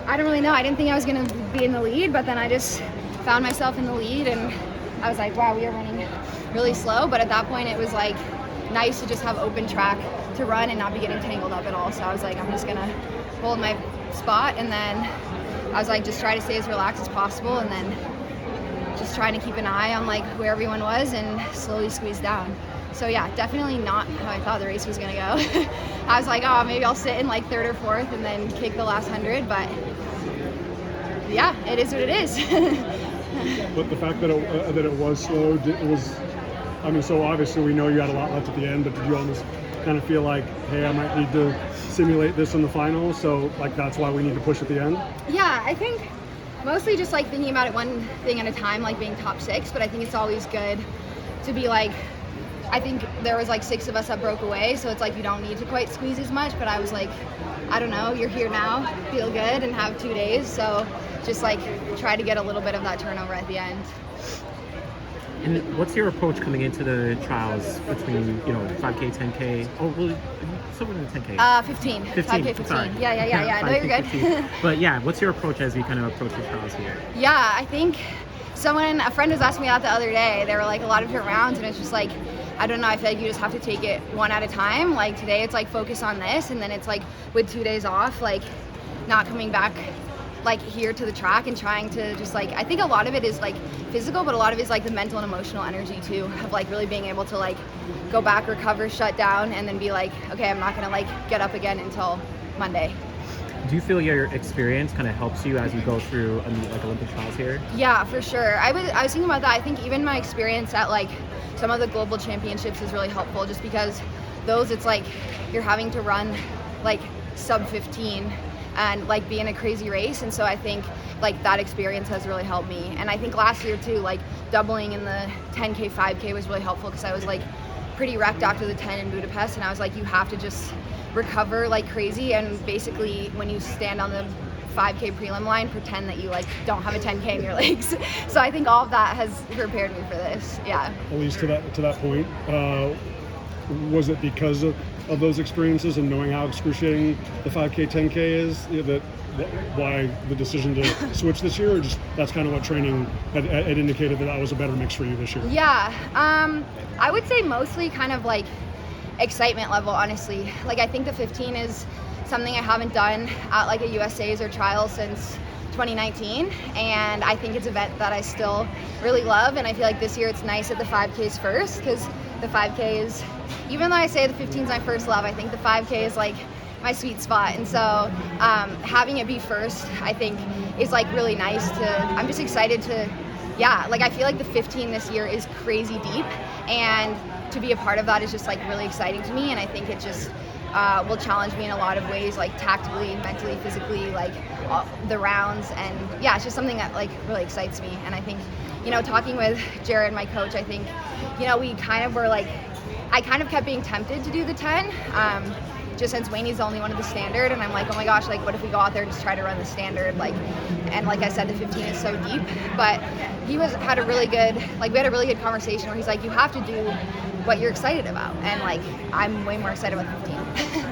I don't really know. I didn't think I was going to be in the lead, but then I just found myself in the lead, and I was like, wow, we are running really slow. But at that point, it was like nice to just have open track to run and not be getting tangled up at all. So I was like, I'm just going to hold my spot, and then I was like, just try to stay as relaxed as possible, and then just trying to keep an eye on like where everyone was and slowly squeeze down. So yeah, definitely not how I thought the race was gonna go. I was like, oh, maybe I'll sit in like 3rd or 4th and then kick the last 100, but yeah, it is what it is. But the fact that it was slow, it was, I mean, so obviously we know you had a lot left at the end, but did you almost kind of feel like, hey, I might need to simulate this in the final, so like that's why we need to push at the end? Yeah, I think mostly just like thinking about it one thing at a time, like being top 6, but I think it's always good to be like, I think there was like 6 of us that broke away, so it's like you don't need to quite squeeze as much, but I was like, I don't know, you're here now, feel good and have 2 days, so just like try to get a little bit of that turnover at the end. And what's your approach coming into the trials between, you know, 5K, 10K? Oh, well, somewhere in the 10K. 15. 15. 5K, 15. Sorry. Yeah. No, you're good. But yeah, what's your approach as we kind of approach the trials here? Yeah, I think a friend was asking me that the other day. There were like a lot of different rounds, and it's just like, I don't know, I feel like you just have to take it one at a time. Like today it's like focus on this, and then it's like with 2 days off, like not coming back like here to the track and trying to just like, I think a lot of it is like physical, but a lot of it is like the mental and emotional energy too, of like really being able to like go back, recover, shut down, and then be like, okay, I'm not gonna like get up again until Monday. Do you feel your experience kind of helps you as you go through like Olympic trials here? Yeah, for sure. I was thinking about that. I think even my experience at like some of the global championships is really helpful, just because those, it's like you're having to run like sub 15 and like be in a crazy race, and so I think like that experience has really helped me. And I think last year too, like doubling in the 10K, 5K was really helpful, because I was like pretty wrecked after the 10 in Budapest, and I was like, you have to just recover like crazy, and basically when you stand on the 5K prelim line, pretend that you like don't have a 10K in your legs. So I think all of that has prepared me for this. Yeah. Elise, to that point, was it because of those experiences and knowing how excruciating the 5K, 10K is, that why the decision to switch this year, or just that's kind of what training had indicated that was a better mix for you this year? Yeah, I would say mostly kind of like excitement level, honestly. Like I think the 15 is something I haven't done at like a USA's or trials since 2019, and I think it's an event that I still really love, and I feel like this year it's nice that the 5K's first, because the 5K is, even though I say the 15's my first love, I think the 5K is like my sweet spot, and so having it be first I think is like really nice I'm just excited to, yeah, like I feel like the 15 this year is crazy deep, and to be a part of that is just like really exciting to me, and I think it just will challenge me in a lot of ways, like tactically, mentally, physically, like the rounds, and yeah, it's just something that like really excites me. And I think, you know, talking with Jared, my coach, I think, you know, we kind of were like, I kind of kept being tempted to do the 10, just since Wayne's the only one of the standard, and I'm like, oh my gosh, like what if we go out there and just try to run the standard, like, and like I said, the 15 is so deep. But we had a really good conversation where he's like, you have to do what you're excited about, and like I'm way more excited about the 15.